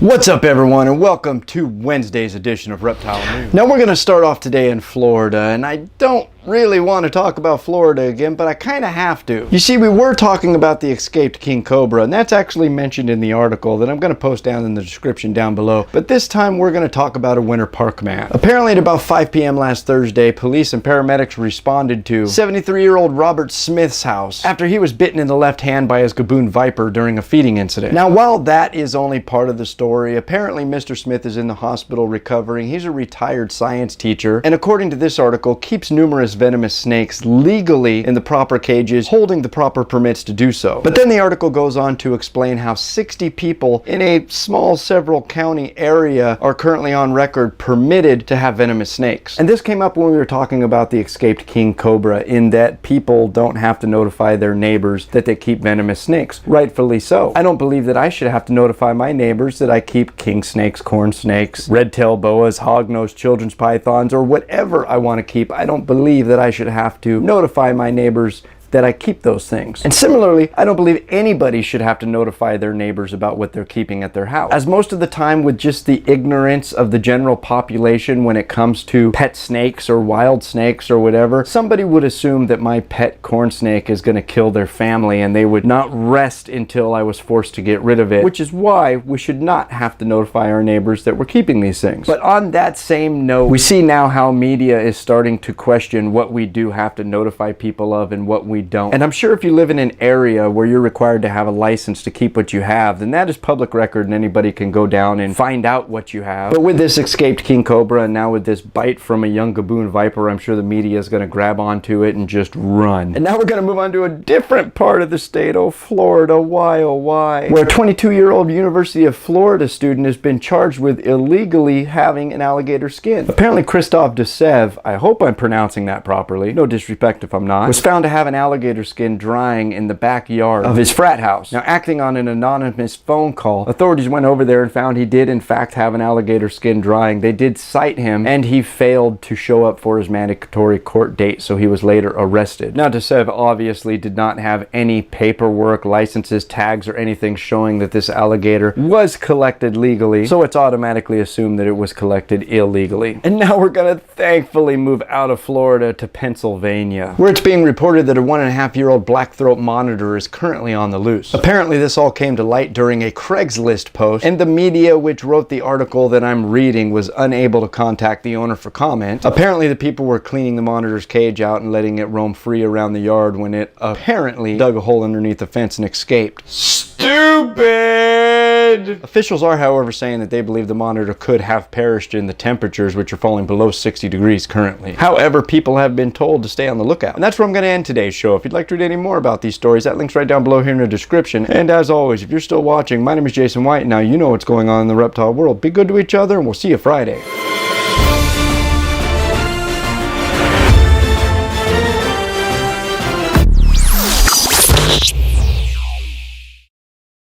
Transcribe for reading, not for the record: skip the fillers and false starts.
What's up everyone, and welcome to Wednesday's edition of Reptile News. Now we're going to start off today in Florida, and I don't really want to talk about Florida again, but I kind of have to. You see, we were talking about the escaped king cobra, and that's actually mentioned in the article that I'm going to post down in the description down below. But this time we're going to talk about a winter park man. Apparently at about 5 p.m. last Thursday, police and paramedics responded to 73-year-old Robert Smith's house after he was bitten in the left hand by his Gaboon viper during a feeding incident. Now, while that is only part of the story, apparently Mr. Smith is in the hospital recovering. He's a retired science teacher, and according to this article, keeps numerous venomous snakes legally in the proper cages, holding the proper permits to do so. But then the article goes on to explain how 60 people in a small several county area are currently on record permitted to have venomous snakes. And this came up when we were talking about the escaped king cobra, in that people don't have to notify their neighbors that they keep venomous snakes. Rightfully so. I don't believe that I should have to notify my neighbors that I keep king snakes, corn snakes, red-tailed boas, hog-nosed children's pythons, or whatever I want to keep. I don't believe that I should have to notify my neighbors that I keep those things. And similarly, I don't believe anybody should have to notify their neighbors about what they're keeping at their house. As most of the time, with just the ignorance of the general population when it comes to pet snakes or wild snakes or whatever, somebody would assume that my pet corn snake is going to kill their family, and they would not rest until I was forced to get rid of it, which is why we should not have to notify our neighbors that we're keeping these things. But on that same note, we see now how media is starting to question what we do have to notify people of and what we don't. And I'm sure if you live in an area where you're required to have a license to keep what you have, then that is public record and anybody can go down and find out what you have. But with this escaped king cobra, and now with this bite from a young Gaboon viper, I'm sure the media is going to grab onto it and just run. And now we're going to move on to a different part of the state, Florida. Why, oh why? Where a 22-year-old University of Florida student has been charged with illegally having an alligator skin. Apparently Christophe DeSève, I hope I'm pronouncing that properly, no disrespect if I'm not, was found to have an alligator skin drying in the backyard of his frat house. Now, acting on an anonymous phone call, authorities went over there and found he did in fact have an alligator skin drying. They did cite him, and he failed to show up for his mandatory court date, so he was later arrested. Now, DeSève obviously did not have any paperwork, licenses, tags, or anything showing that this alligator was collected legally, so it's automatically assumed that it was collected illegally. And now we're gonna thankfully move out of Florida to Pennsylvania, where it's being reported that a 1.5-year-old black-throat monitor is currently on the loose. Apparently this all came to light during a Craigslist post, and the media which wrote the article that I'm reading was unable to contact the owner for comment. Apparently the people were cleaning the monitor's cage out and letting it roam free around the yard when it apparently dug a hole underneath the fence and escaped. Stupid! Officials are, however, saying that they believe the monitor could have perished in the temperatures, which are falling below 60 degrees currently. However, people have been told to stay on the lookout. And that's where I'm going to end today's show. If you'd like to read any more about these stories, that link's right down below here in the description. And as always, if you're still watching, my name is Jason White. Now you know what's going on in the reptile world. Be good to each other, and we'll see you Friday.